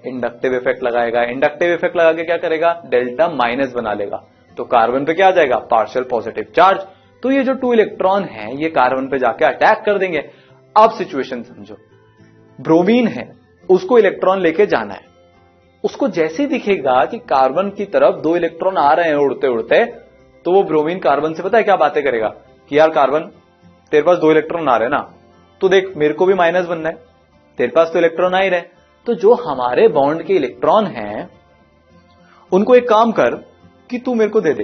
इंडक्टिव इफेक्ट लगाएगा। इंडक्टिव इफेक्ट लगा के क्या करेगा? डेल्टा माइनस बना लेगा। तो कार्बन पे क्या आ जाएगा? Partial positive charge. तो ये जो 2 इलेक्ट्रॉन हैं ये कार्बन पे जाके अटैक कर देंगे। अब सिचुएशन समझो, ब्रोमीन है, उसको इलेक्ट्रॉन लेके जाना है। उसको जैसे ही दिखेगा कि कार्बन की तरफ 2 इलेक्ट्रॉन आ रहे हैं उड़ते उड़ते, तो वो ब्रोमीन कार्बन से पता है क्या बातें करेगा कि यार कार्बन, तेरे पास 2 इलेक्ट्रॉन आ रहे हैं ना, तो देख मेरे को भी माइनस बनना है, तेरे पास तो इलेक्ट्रॉन आ ही रहे। तो जो हमारे बॉन्ड के इलेक्ट्रॉन हैं उनको एक काम कर कि तू मेरे को दे दे।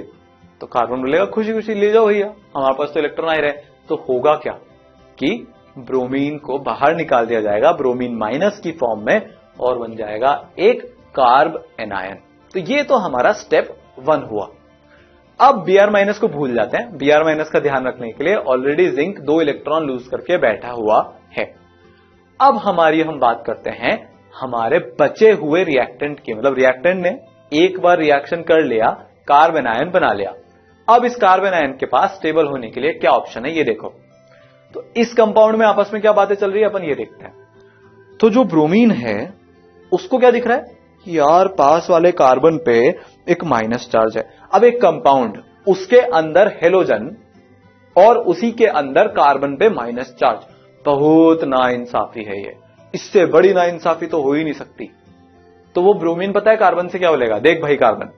तो कार्बन बोलेगा खुशी खुशी ले जाओ भैया, हमारे पास तो इलेक्ट्रॉन आ ही रहे। तो होगा क्या कि ब्रोमीन को बाहर निकाल दिया जाएगा ब्रोमीन माइनस की फॉर्म में, और बन जाएगा एक कार्ब एनायन। तो ये तो हमारा स्टेप 1 हुआ। अब Br माइनस को भूल जाते हैं। Br माइनस का ध्यान रखने के लिए ऑलरेडी जिंक 2 इलेक्ट्रॉन लूज करके बैठा हुआ है। अब हम बात करते हैं हमारे बचे हुए रिएक्टेंट की। मतलब रिएक्टेंट ने एक बार रिएक्शन कर लिया, कार्बन आयन बना लिया। अब इस कार्बन आयन के पास स्टेबल होने के लिए क्या ऑप्शन है ये देखो। तो इस कंपाउंड में आपस में क्या बातें चल रही है अपन ये देखते हैं। तो जो ब्रोमीन है उसको क्या दिख रहा है? कि यार पास वाले कार्बन पे एक माइनस चार्ज है। अब एक कंपाउंड, उसके अंदर हेलोजन और उसी के अंदर कार्बन पे माइनस चार्ज, बहुत नाइंसाफी है ये। इससे बड़ी नाइंसाफी तो हो ही नहीं सकती। तो वो ब्रोमीन पता है कार्बन से क्या बोलेगा, देख भाई कार्बन,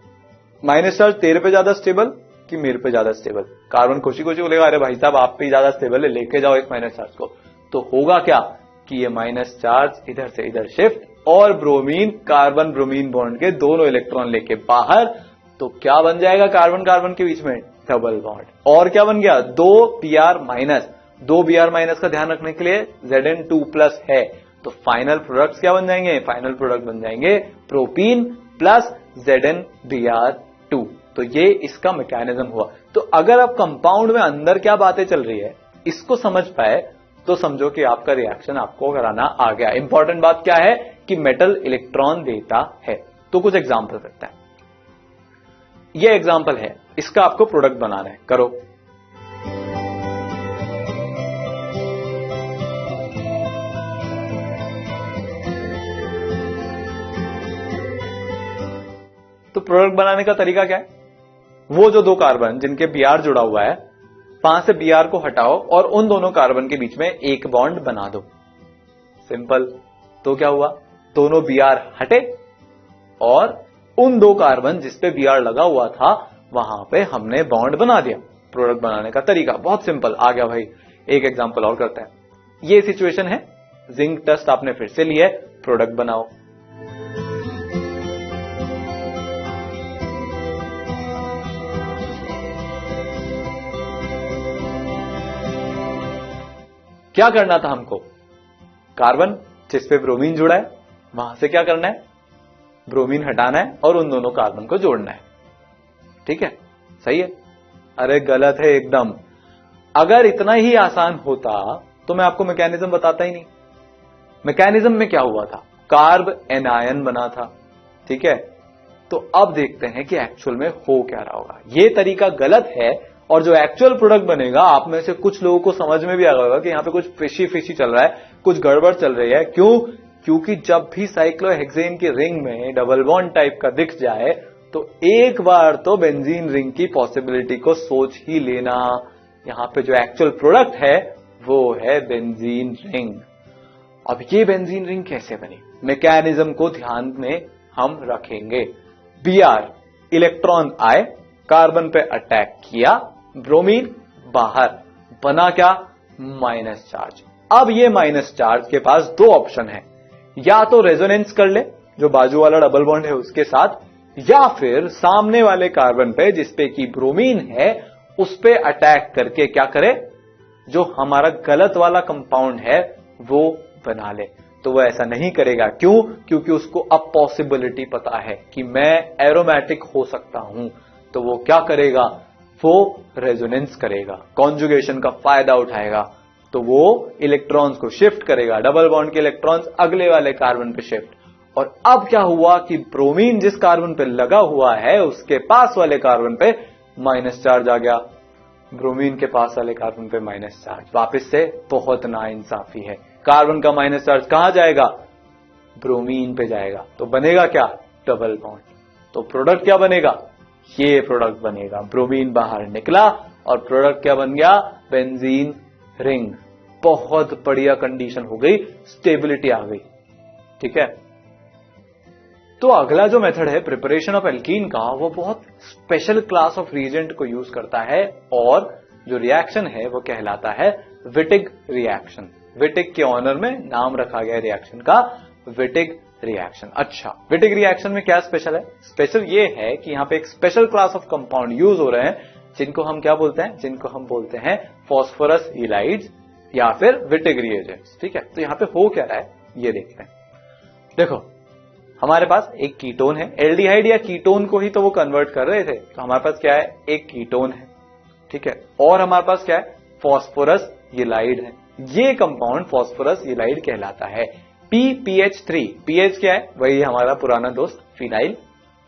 माइनस चार्ज तेरे पे ज्यादा स्टेबल कि मेरे पे ज्यादा स्टेबल। कार्बन खुशी खुशी बोलेगा अरे भाई साहब आप पे ज्यादा स्टेबल है, लेके जाओ इस माइनस चार्ज को। तो होगा क्या कि ये माइनस चार्ज इधर से इधर शिफ्ट, और ब्रोमीन कार्बन ब्रोमीन बॉन्ड के दोनों इलेक्ट्रॉन लेके बाहर। तो क्या बन जाएगा कार्बन कार्बन के बीच में, डबल बॉन्ड। और क्या बन गया, 2Br माइनस। 2Br माइनस का ध्यान रखने के लिए Zn2+ है। तो फाइनल प्रोडक्ट्स क्या बन जाएंगे, फाइनल प्रोडक्ट बन जाएंगे प्रोपीन प्लस ZnBr2। तो ये इसका मैकेनिज्म हुआ। तो अगर आप कंपाउंड में अंदर क्या बातें चल रही है इसको समझ पाए तो समझो कि आपका रिएक्शन आपको कराना आ गया। इंपॉर्टेंट बात क्या है कि मेटल इलेक्ट्रॉन देता है। तो कुछ एग्जांपल करते हैं। ये एग्जांपल है, इसका आपको प्रोडक्ट बनाना है, करो। तो प्रोडक्ट बनाने का तरीका क्या है, वो जो दो कार्बन जिनके Br जुड़ा हुआ है, वहां से Br को हटाओ और उन दोनों कार्बन के बीच में एक बॉन्ड बना दो। सिंपल। तो क्या हुआ, दोनों Br हटे और उन दो कार्बन जिसपे Br लगा हुआ था वहां पे हमने बॉन्ड बना दिया। प्रोडक्ट बनाने का तरीका बहुत सिंपल आ गया भाई। एक एग्जांपल और करते हैं। ये सिचुएशन है, जिंक डस्ट आपने फिर से लिया है, प्रोडक्ट बनाओ। क्या करना था हमको, कार्बन जिसपे ब्रोमीन जुड़ा है वहां से क्या करना है, ब्रोमीन हटाना है और उन दोनों कार्बन को जोड़ना है। ठीक है, सही है? अरे गलत है एकदम। अगर इतना ही आसान होता तो मैं आपको मैकेनिज्म बताता ही नहीं। मैकेनिज्म में क्या हुआ था, कार्ब एनायन बना था। ठीक है, तो अब देखते हैं कि एक्चुअल में हो क्या रहा होगा। ये तरीका गलत है और जो एक्चुअल प्रोडक्ट बनेगा आप में से कुछ लोगों को समझ में भी आ गया होगा कि यहां पे कुछ फिशी फिशी चल रहा है, कुछ गड़बड़ चल रही है। क्यों, क्योंकि जब भी साइक्लोहेक्सेन की रिंग में डबल बॉन्ड टाइप का दिख जाए तो एक बार तो बेंजीन रिंग की पॉसिबिलिटी को सोच ही लेना। यहां पे जो एक्चुअल प्रोडक्ट है वो है बेंजीन रिंग। अब ये बेंजीन रिंग कैसे बनी, मैकेनिज्म को ध्यान में हम रखेंगे। Br इलेक्ट्रॉन आए, कार्बन पे अटैक किया, ब्रोमीन बाहर, बना क्या, माइनस चार्ज। अब ये माइनस चार्ज के पास दो ऑप्शन है, या तो रेजोनेंस कर ले जो बाजू वाला डबल बॉन्ड है उसके साथ, या फिर सामने वाले कार्बन पे जिसपे की ब्रोमीन है उस पे अटैक करके क्या करे, जो हमारा गलत वाला कंपाउंड है वो बना ले। तो वो ऐसा नहीं करेगा। क्यों, क्योंकि उसको अब पॉसिबिलिटी पता है कि मैं एरोमेटिक हो सकता हूं। तो वो क्या करेगा, वो रेजोनेंस करेगा, कॉन्जुगेशन का फायदा उठाएगा। तो वो इलेक्ट्रॉन्स को शिफ्ट करेगा, डबल बॉन्ड के इलेक्ट्रॉन्स अगले वाले कार्बन पे शिफ्ट। और अब क्या हुआ कि ब्रोमीन जिस कार्बन पे लगा हुआ है उसके पास वाले कार्बन पे माइनस चार्ज आ गया, ब्रोमीन के पास वाले कार्बन पे माइनस चार्ज। वापस से बहुत नाइंसाफी है। कार्बन का माइनस चार्ज कहां जाएगा, ब्रोमीन पे जाएगा। तो बनेगा क्या, डबल बॉन्ड। तो प्रोडक्ट क्या बनेगा, ये प्रोडक्ट बनेगा। ब्रोमीन बाहर निकला और प्रोडक्ट क्या बन गया, बेंजीन रिंग। बहुत बढ़िया कंडीशन हो गई, स्टेबिलिटी आ गई। ठीक है, तो अगला जो मेथड है प्रिपरेशन ऑफ एल्कीन का, वो बहुत स्पेशल क्लास ऑफ रिएजेंट को यूज करता है और जो रिएक्शन है वो कहलाता है विटिग रिएक्शन। विटिग के ऑनर में नाम रखा गया रिएक्शन का, विटिग रिएक्शन। अच्छा, विटिग रिएक्शन में क्या स्पेशल है, स्पेशल ये है कि यहां पे एक special class of compound use हो रहे हैं जिनको हम क्या बोलते हैं, जिनको हम बोलते हैं फॉस्फोरस इलाइड्स या फिर विटिग रिएजेंट्स। ठीक है, तो यहां पे हो क्या रहा है ये देखते हैं। देखो हमारे पास एक कीटोन है, एल्डिहाइड या कीटोन को ही तो वो कन्वर्ट कर रहे थे। तो हमारे पास क्या है, एक कीटोन है। ठीक है, और हमारे पास क्या है, फॉस्फोरस इलाइड है। ये कंपाउंड फॉस्फोरस इलाइड कहलाता है। PPH3, पीएच क्या है, वही हमारा पुराना दोस्त फिनाइल,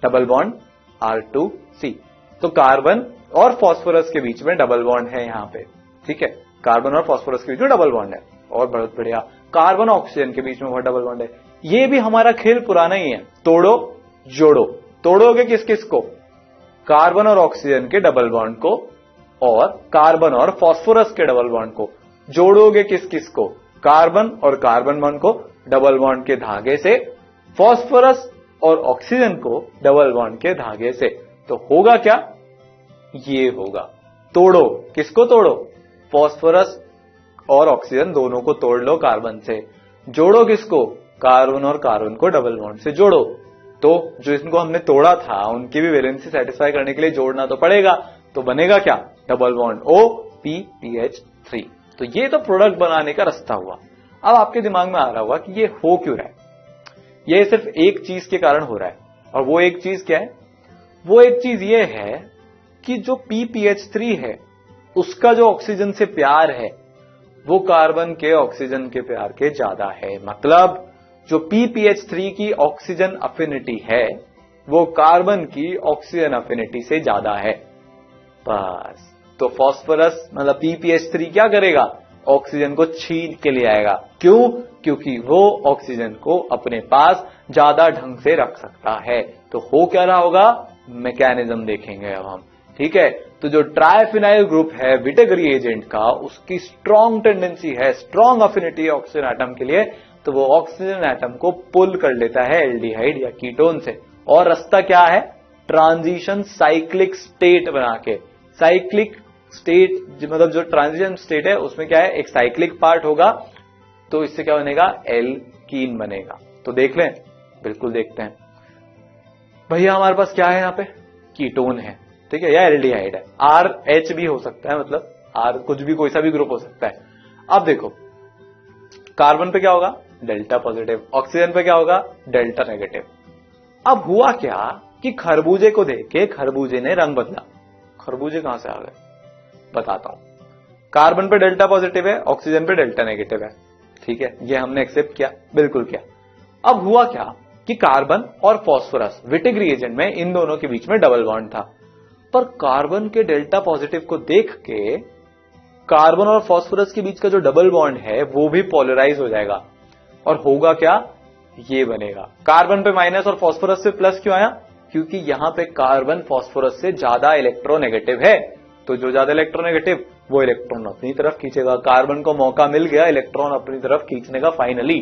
डबल बॉन्ड R2C। तो कार्बन और फॉस्फोरस के बीच में डबल बॉन्ड है यहां पे। ठीक है, कार्बन और फॉस्फोरस के बीच में डबल बॉन्ड है। और बहुत बढ़िया, कार्बन ऑक्सीजन के बीच में बहुत डबल बॉन्ड है। ये भी हमारा खेल पुराना ही है, तोड़ो जोड़ो। तोड़ोगे किस किस को? कार्बन और ऑक्सीजन के डबल बॉन्ड को और कार्बन और फास्फोरस के डबल बॉन्ड को। जोड़ोगे किस किस को? कार्बन और कार्बन बॉन्ड को डबल बॉन्ड के धागे से, फास्फोरस और ऑक्सीजन को डबल बॉन्ड के धागे से। तो होगा क्या? ये होगा। तोड़ो किसको? तोड़ो फास्फोरस और ऑक्सीजन दोनों को तोड़ लो कार्बन से। जोड़ो किसको? कार्बन और कार्बन को डबल बॉन्ड से जोड़ो। तो जो इनको हमने तोड़ा था उनकी भी वैलेंसी सेटिस्फाई करने के लिए जोड़ना तो पड़ेगा। तो बनेगा क्या? Double bond OPPH3। तो ये तो प्रोडक्ट बनाने का रास्ता हुआ। अब आपके दिमाग में आ रहा होगा कि ये हो क्यों रहा है? ये सिर्फ एक चीज के कारण हो रहा है, और वो एक चीज क्या है? वो एक चीज ये है कि जो PPH3 है उसका जो ऑक्सीजन से प्यार है वो कार्बन के ऑक्सीजन के प्यार के ज्यादा है। मतलब जो PPH3 की ऑक्सीजन अफिनिटी है वो कार्बन की ऑक्सीजन अफिनिटी से ज्यादा है। बस तो फास्फोरस मतलब PPH3 क्या करेगा? ऑक्सीजन को छीन के ले आएगा। क्यों? क्योंकि वो ऑक्सीजन को अपने पास ज्यादा ढंग से रख सकता है। तो हो क्या रहा होगा? मैकेनिज्म देखेंगे अब हम। ठीक है, तो जो ट्राइफिनाइल ग्रुप है विटेग रिएजेंट का, उसकी स्ट्रॉन्ग टेंडेंसी है, स्ट्रॉन्ग अफिनिटी है ऑक्सीजन एटम के लिए, तो वो ऑक्सीजन एटम को पुल कर लेता है एल्डिहाइड या कीटोन से। और रास्ता क्या है? ट्रांजिशन साइक्लिक स्टेट बना के। साइक्लिक स्टेट मतलब जो ट्रांजिशन स्टेट है उसमें क्या है? एक साइक्लिक पार्ट होगा, तो इससे क्या बनेगा? एल्कीन बनेगा। तो देख लें, बिल्कुल देखते हैं। भैया हमारे पास क्या है? यहाँ पे कीटोन है, ठीक है, या एल्डिहाइड है। RH भी हो सकता है, मतलब R कुछ भी, कोई सा भी ग्रुप हो सकता है। अब देखो, कार्बन पे क्या होगा? Delta positive. ऑक्सीजन पे क्या होगा? Delta negative. अब हुआ क्या कि खरबूजे को देख के खरबूजे ने रंग बदला। खरबूजे कहां से आ गए? बताता हूं। कार्बन पे डेल्टा पॉजिटिव है, ऑक्सीजन पे डेल्टा नेगेटिव है, ठीक है, ये हमने एक्सेप्ट किया, बिल्कुल किया। अब हुआ क्या कि कार्बन और फास्फोरस विटेग रिएजेंट में इन दोनों के बीच में डबल बॉन्ड था, पर कार्बन के डेल्टा पॉजिटिव को देख के कार्बन और फास्फोरस के बीच का जो डबल बॉन्ड है वो भी पोलराइज हो जाएगा। और होगा क्या? ये बनेगा। कार्बन पे माइनस और फास्फोरस पे प्लस क्यों आया? क्योंकि यहां पे कार्बन फास्फोरस से ज्यादा इलेक्ट्रोनेगेटिव है, तो जो ज्यादा इलेक्ट्रोनेगेटिव वो इलेक्ट्रॉन अपनी तरफ खींचेगा। कार्बन को मौका मिल गया इलेक्ट्रॉन अपनी तरफ खींचने का फाइनली,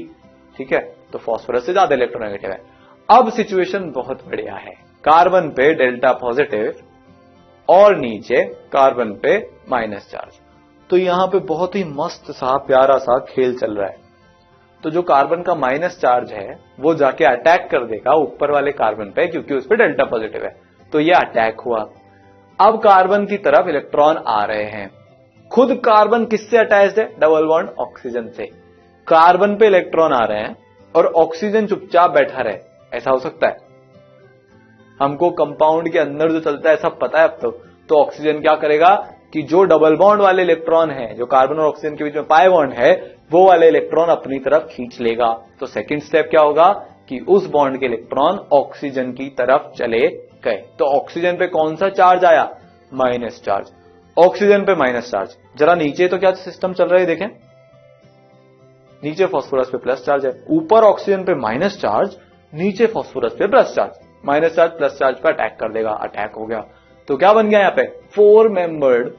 ठीक है, तो फास्फोरस से ज्यादा इलेक्ट्रोनेगेटिव है। अब सिचुएशन बहुत बढ़िया है, कार्बन पे डेल्टा पॉजिटिव और नीचे कार्बन पे माइनस चार्ज। तो यहां पे बहुत ही मस्त सा प्यारा सा खेल चल रहा है। तो जो कार्बन का माइनस चार्ज है वो जाके अटैक कर देगा ऊपर वाले कार्बन पे, क्योंकि उस पे डेल्टा पॉजिटिव है, तो ये अटैक हुआ। अब कार्बन की तरफ इलेक्ट्रॉन आ रहे हैं। खुद कार्बन किससे अटैच्ड है? डबल बॉन्ड ऑक्सीजन से। कार्बन पे इलेक्ट्रॉन आ रहे हैं और ऑक्सीजन चुपचाप बैठा रहे, ऐसा हो सकता है? हमको कंपाउंड के अंदर जो चलता है सब पता है अब तो ऑक्सीजन क्या करेगा कि जो डबल बॉन्ड वाले इलेक्ट्रॉन है, जो कार्बन और ऑक्सीजन के बीच में पाई बॉन्ड है, वो वाले इलेक्ट्रॉन अपनी तरफ खींच लेगा। तो सेकंड स्टेप क्या होगा कि उस बॉन्ड के इलेक्ट्रॉन ऑक्सीजन की तरफ चले गए। तो ऑक्सीजन पे कौन सा चार्ज आया? Minus charge. ऑक्सीजन पे माइनस चार्ज। जरा नीचे तो क्या सिस्टम चल रहा है देखें, नीचे फास्फोरस पे प्लस चार्ज है, ऊपर ऑक्सीजन पे माइनस चार्ज, नीचे फास्फोरस पे plus charge. Minus charge plus charge पे अटैक कर देगा, अटैक हो गया। तो क्या बन गया यहाँ पे? 4 मेंबर्ड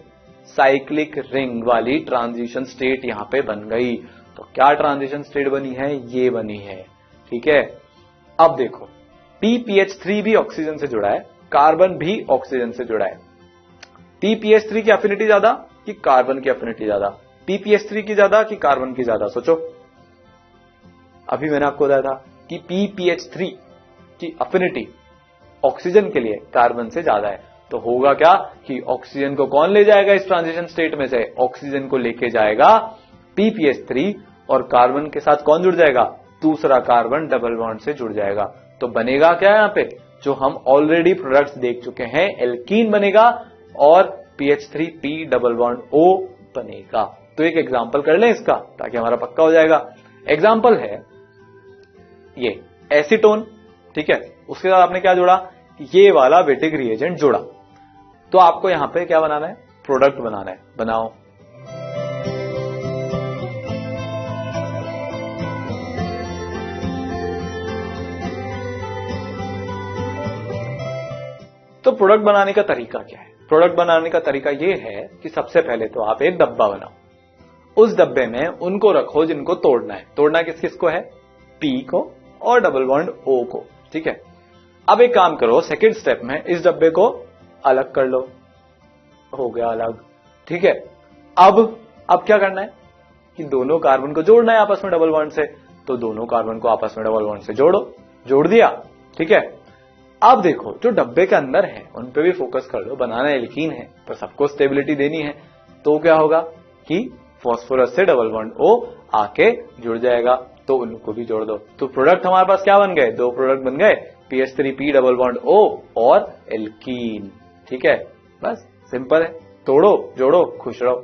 साइक्लिक रिंग वाली ट्रांजिशन स्टेट यहां पे बन गई। तो क्या ट्रांजिशन स्टेट बनी है? ये बनी है, ठीक है। अब देखो, PPH3 भी ऑक्सीजन से जुड़ा है, कार्बन भी ऑक्सीजन से जुड़ा है। PPH3 की एफिनिटी ज्यादा कि कार्बन की एफिनिटी ज्यादा? PPH3 की ज्यादा कि कार्बन की ज्यादा? सोचो। अभी मैंने आपको बताया था कि PPH3 की एफिनिटी ऑक्सीजन के लिए कार्बन से ज्यादा है। तो होगा क्या कि ऑक्सीजन को कौन ले जाएगा इस ट्रांजिशन स्टेट में से? ऑक्सीजन को लेके जाएगा PPH3, और कार्बन के साथ कौन जुड़ जाएगा? दूसरा कार्बन डबल बॉन्ड से जुड़ जाएगा। तो बनेगा क्या यहां पे? जो हम ऑलरेडी प्रोडक्ट्स देख चुके हैं, एल्कीन बनेगा और PH3P डबल बॉन्ड O बनेगा। तो एक एग्जांपल कर लें इसका ताकि हमारा पक्का हो जाएगा। एग्जांपल है ये एसीटोन, ठीक है, उसके साथ आपने क्या जोड़ा? ये वाला विटेग रिएजेंट जोड़ा। तो आपको यहां पे क्या बनाना है? प्रोडक्ट बनाना है। बनाओ। प्रोडक्ट बनाने का तरीका क्या है? प्रोडक्ट बनाने का तरीका ये है कि सबसे पहले तो आप एक डब्बा बनाओ, उस डब्बे में उनको रखो जिनको तोड़ना है। तोड़ना किस किस को है? पी को और डबल बॉन्ड ओ को, ठीक है। अब एक काम करो, सेकंड स्टेप में इस डब्बे को अलग कर लो, हो गया अलग, ठीक है। अब क्या करना है कि दोनों कार्बन को जोड़ना है आपस में डबल बॉन्ड से, तो दोनों कार्बन को आपस में डबल बॉन्ड से जोड़ो, जोड़ दिया, ठीक है। अब देखो जो डब्बे के अंदर है उन पे भी फोकस कर लो, बनाना एल्कीन है पर सबको स्टेबिलिटी देनी है, तो क्या होगा कि फास्फोरस से डबल बॉन्ड ओ आके जुड़ जाएगा, तो उनको भी जोड़ दो। तो प्रोडक्ट हमारे पास क्या बन गए? दो प्रोडक्ट बन गए, PH3P डबल बॉन्ड O और एल्कीन, ठीक है। बस सिंपल है, तोड़ो जोड़ो खुश रहो।